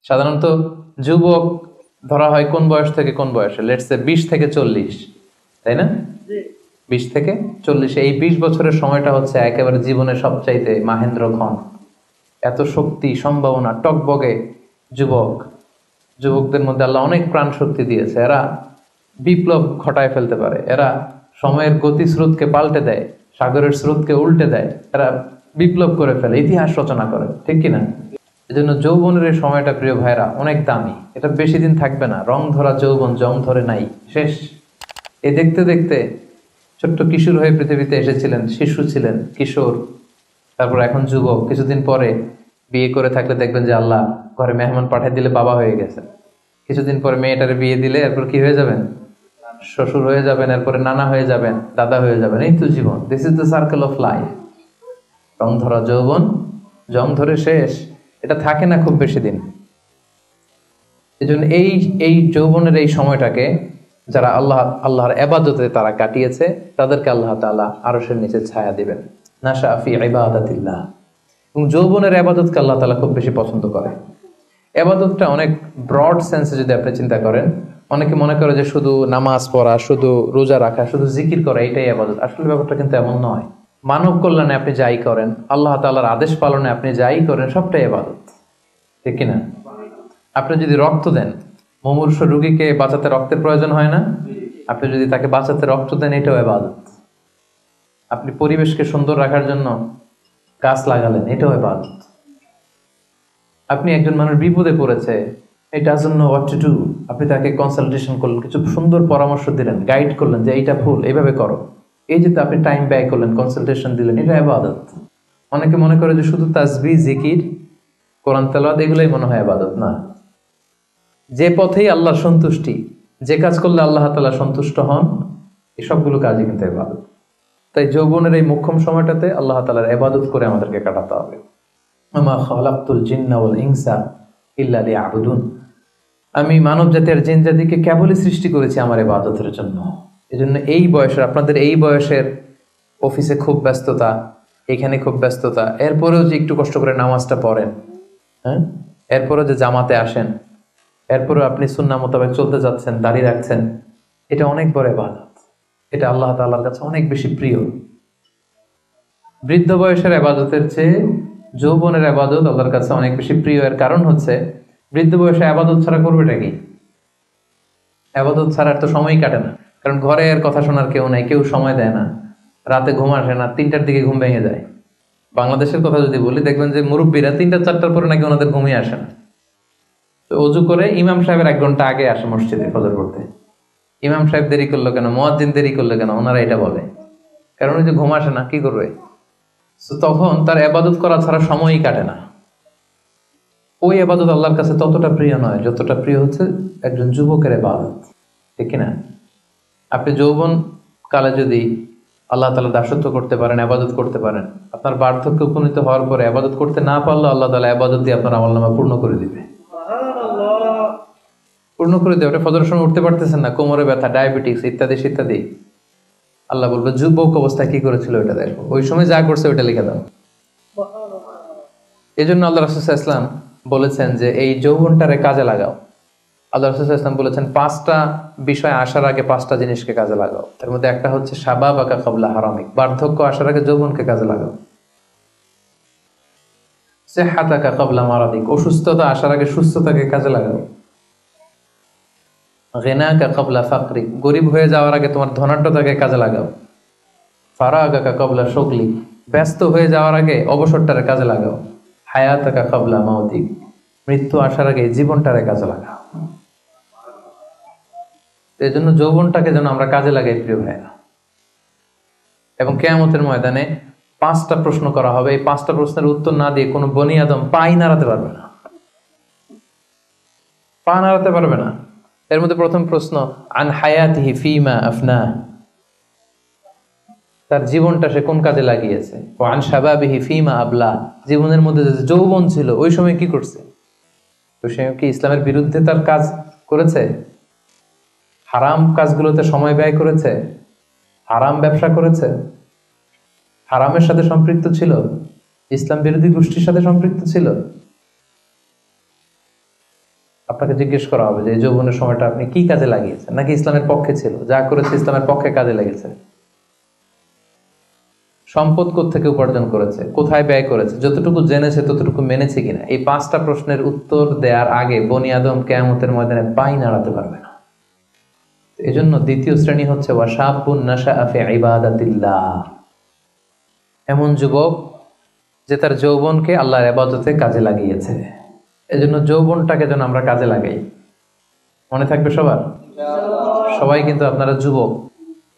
সাধারণত যুবক ধরা হয় কোন বয়স থেকে কোন বয়সে? লেটস সে 20 থেকে 40, তাই না? 20 থেকে 40, এই 20 বছরের সময়টা হচ্ছে একেবারে জীবনের সবচাইতে মাহেন্দ্র ক্ষণ। এত শক্তি, সম্ভাবনা, টকবগে যুবকদের মধ্যে আল্লাহ অনেক প্রাণ শক্তি দিয়েছে। এরা বিপ্লব ঘটায় ফেলতে পারে, এরা সময়ের গতিস্রোতকে পাল্টে দেয়, সাগরের স্রোতকে উল্টে দেয়, এরা বিপ্লব করে ফেলে, ইতিহাস রচনা করে, ঠিক কিনা? এই জন্য যৌবনের এই সময়টা প্রিয় ভাইরা অনেক দামি। এটা বেশি দিন থাকবে না। রং ধরা যৌবন জং ধরে নাই, শেষ। এ দেখতে দেখতে ছোট্ট কিশোর হয়ে পৃথিবীতে এসেছিলেন, শিশু ছিলেন, কিশোর, তারপর এখন যুবক। কিছুদিন পরে বিয়ে করে থাকলে দেখবেন যে আল্লাহ ঘরে মেহমান পাঠিয়ে দিলে বাবা হয়ে গেছেন। কিছুদিন পরে মেয়েটারে বিয়ে দিলে এরপর কি হয়ে যাবেন? শ্বশুর হয়ে যাবেন, এরপরে নানা হয়ে যাবেন, দাদা হয়ে যাবেন। এই তো জীবন, this is the circle of life. রং ধরা যৌবন জং ধরে শেষ, এটা থাকে না খুব বেশি দিন। এই জন্য এই যৌবনের এই সময়টাকে যারা আল্লাহর ইবাদতে তারা কাটিয়েছে, তাদেরকে আল্লাহ তাআলা আরশের নিচে ছায়া দিবেন। নাশা ফি ইবাদাতিল্লাহ। এবং যৌবনের ইবাদতকে আল্লাহ তাআলা খুব বেশি পছন্দ করে। ইবাদতটা অনেক ব্রড সেন্সে যদি আপনি চিন্তা করেন, অনেকে মনে করে যে শুধু নামাজ পড়া, শুধু রোজা রাখা, শুধু জিকির করা এটাই ইবাদত। আসলে ব্যাপারটা কিন্তু এমন নয়। মানব কল্যাণে আপনি যাই করেন, আল্লাহ তাআলার আদেশ পালনে আপনি যাই করেন, সবটাই ইবাদত, ঠিক কিনা? আপনি যদি রক্ত দেন, মুমূর্ষু রোগীকে বাঁচাতে রক্তের প্রয়োজন হয় না? আপনি যদি তাকে বাঁচাতে রক্ত দেন, এটাও ইবাদত। আপনি পরিবেশকে সুন্দর রাখার জন্য গাছ লাগালেন, এটাও ইবাদত। আপনি একজন মানুষ বিপদে পড়েছে, he doesn't know what to do, আপনি তাকে কনসালটেশন করলেন, কিছু সুন্দর পরামর্শ দিলেন, গাইড করলেন যে এইটা ভুল, এইভাবে করো। এই যে আপনি টাইম ব্যয় করলেন, কনসালটেশন দিলেন, এটা ইবাদত। অনেকে মনে করে যে শুধু তাসবিহ, জিকির, কোরআন তেলাওয়াত এগুলোই মনে হয় ইবাদত। না, যে পথেই আল্লাহর সন্তুষ্টি, যে কাজ করলে আল্লাহ তাআলা সন্তুষ্ট হন, এই সবগুলো কাজই কিন্তু ইবাদত। তাই যৌবনের এই মোক্ষম সময়টাতে আল্লাহ তাআলার ইবাদত করে আমাদেরকে কাটাতে হবে। আমা খালাকতুল জিন্না ওয়াল ইনসা ইল্লা লিয়াবুদুন। আমি মানব জাতি আর জিন জাতিকে কেবলই সৃষ্টি করেছি আমার ইবাদতের জন্য। এজন্য এই বয়সের, আপনাদের এই বয়সের অফিসে খুব ব্যস্ততা, এখানে খুব ব্যস্ততা, এরপরেও যে একটু কষ্ট করে নামাজটা পড়েন, হ্যাঁ, এরপরেও যে জামাতে আসেন, এরপরেও আপনি সুন্নাহ মোতাবেক চলতে যাচ্ছেন, দাড়ি রাখছেন, এটা অনেক বড় ইবাদত। এটা আল্লাহ তাআলার কাছে অনেক বেশি প্রিয়। বৃদ্ধ বয়সের ইবাদতের চেয়ে যৌবনের ইবাদত আল্লাহর কাছে অনেক বেশি প্রিয়। এর কারণ হচ্ছে, বৃদ্ধ বয়সে ইবাদত ছাড়া করবেটা কি? ইবাদত ছাড়া তো সময়ই কাটে না। কারণ ঘরে এর কথা শোনার কেউ নাই, কেউ সময় দেয় না, রাতে ঘুম আসে না, 3টার দিকে ঘুম ভেঙে যায়। বাংলাদেশের কথা যদি বলি, দেখবেন যে মুরব্বীরা 3টা-4টার পরে নাকি ওনাদের ঘুমিয়ে আসে না। তো অজু করে ইমাম সাহেবের 1 ঘন্টা আগে আসে মসজিদে ফজর পড়তে। ইমাম সাহেব দেরি করলো কেন, মুয়াজ্জিন দেরি করলো কেন, ওনারা এটা বলে। কারণ ওই যে ঘুম আসে না, কি করবে? তখন তার ইবাদত করা ছাড়া সময়ই কাটে না। ওই ইবাদত আল্লাহর কাছে ততটা প্রিয় নয় যতটা প্রিয় হচ্ছে একজন যুবকের ইবাদত, ঠিক কিনা? আপনি যৌবন কালে যদি আল্লাহ তাআলা দাসত্ব করতে পারেন, ইবাদত করতে পারেন, আপনার বার্ধক্যে উপনীত হওয়ার পরে ইবাদত করতে না পারলে আল্লাহ তাআলা ইবাদত দিয়ে আপনার আমলনামা পূর্ণ করে দিবে। পূর্ণ করে দেবে। আপনি ফজরের সময় উঠতে পারতেছেন না, কোমরে ব্যথা, ডায়াবেটিস ইত্যাদি ইত্যাদি, আল্লাহ বলবে যুবক অবস্থায় কি করেছিল ওটা দেখো, ওই সময় যা করছে ওটা লিখে দাও। এই জন্য আল্লাহ রাসূল সাল্লাল্লাহু আলাইহি ওয়াসাল্লাম বলেছেন যে এই যৌবনটারে কাজে লাগাও। আল্লাহ রাসূল সাল্লাল্লাহু আলাইহি ওয়াসাল্লাম বলেছেন 5টা বিষয় আসার আগে 5টা জিনিসকে কাজে লাগাও। তার মধ্যে একটা হচ্ছে শাবাবাকা ক্বাবলা হারামিক, বার্ধক্য আসার আগে যৌবনকে কাজে লাগাও। সিহহাতাকা ক্বাবলা মারাদিক, অসুস্থতা আসার আগে সুস্থতাকে কাজে লাগাও। গিনাকা ক্বাবলা ফাকরিক, গরিব হয়ে যাওয়ার আগে তোমার ধনাঢ্যতাকে কাজে লাগাও। ফারাগাকা ক্বাবলা শুগলিক, ব্যস্ত হয়ে যাওয়ার আগে অবসরটারে কাজে লাগাও। হায়াতাকা ক্বাবলা মাউতিক, মৃত্যু আসার আগে জীবনটারে কাজে লাগাও। এই জন্য যৌবনটাকে যেন আমরা কাজে লাগাই প্রিয় ভাইরা। এবং কিয়ামতের ময়দানে 5টা প্রশ্ন করা হবে। এই 5টা প্রশ্নের উত্তর না দিয়ে কোনো বনি আদম পাই নাড়াতে পারবে না, পা নাড়াতে পারবে না। এর মধ্যে প্রথম প্রশ্ন আন হায়াতিহি ফিমা আফনা, তার জীবনটা সে কোন কাজে লাগিয়েছে। ও আন শাবাবিহি ফিমা আবলা, জীবনের মধ্যে যে যৌবন ছিল ওই সময় কি করছে, ওই সময় কি ইসলামের বিরুদ্ধে তার কাজ করেছে, হারাম কাজগুলোতে সময় ব্যয় করেছে, হারাম ব্যবসা করেছে, হারামের সাথে সম্পৃক্ত ছিল, ইসলাম বিরোধী গোষ্ঠীর সাথে সম্পৃক্ত ছিল। আপনাকে জিজ্ঞেস করা হবে যে এই যৌবনের সময়টা আপনি কি কাজে লাগিয়েছেন, নাকি ইসলামের পক্ষে ছিল, যা করেছে ইসলামের পক্ষে কাজে লেগেছে। সম্পদ কোত্থেকে উপার্জন করেছে, কোথায় ব্যয় করেছে, যতটুকু জেনেছে ততটুকু মেনেছে কিনা। এই 5টা প্রশ্নের উত্তর দেওয়ার আগে বনি আদম কিয়ামতের ময়দানে পাই নাড়াতে পারবে না। এজন্য দ্বিতীয় শ্রেণী হচ্ছে ওয়াশাবুন নাশাআ ফি ইবাদাতিল্লাহ, এমন যুবক যে তার যৌবনকে আল্লাহর ইবাদতে কাজে লাগিয়েছে। এজন্য যৌবনটাকে যেন আমরা কাজে লাগাই। মনে থাকবে সবার, সবাই কিন্তু আপনারা যুবক,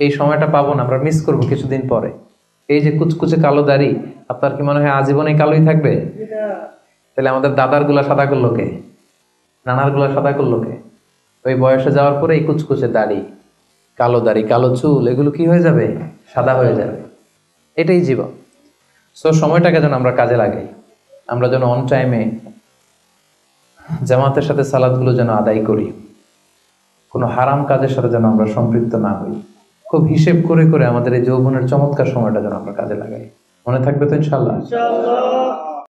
এই সময়টা পাবো না, আমরা মিস করবো কিছুদিন পরে। এই যে কুচকুচে কালো দাড়ি, আপনার কি মনে হয় আজীবনে কালোই থাকবে? তাহলে আমাদের দাদার গুলা সাদা করলো কে, নানার গুলা সাদা করলো কে? ওই বয়সে যাওয়ার পরে এই কুচকুচে দাড়ি, কালো চুল, এগুলো কি হয়ে যাবে? সাদা হয়ে যাবে। এটাই জীবন। সো সময়টাকে যেন আমরা কাজে লাগাই, আমরা যেন অন টাইমে জামাতের সাথে সালাদগুলো যেন আদায় করি, কোনো হারাম কাজের সাথে যেন আমরা সম্পৃক্ত না হই। খুব হিসেব করে করে আমাদের এই যৌবনের চমৎকার সময়টা যেন আমরা কাজে লাগাই। মনে থাকবে তো ইনশাল্লাহ?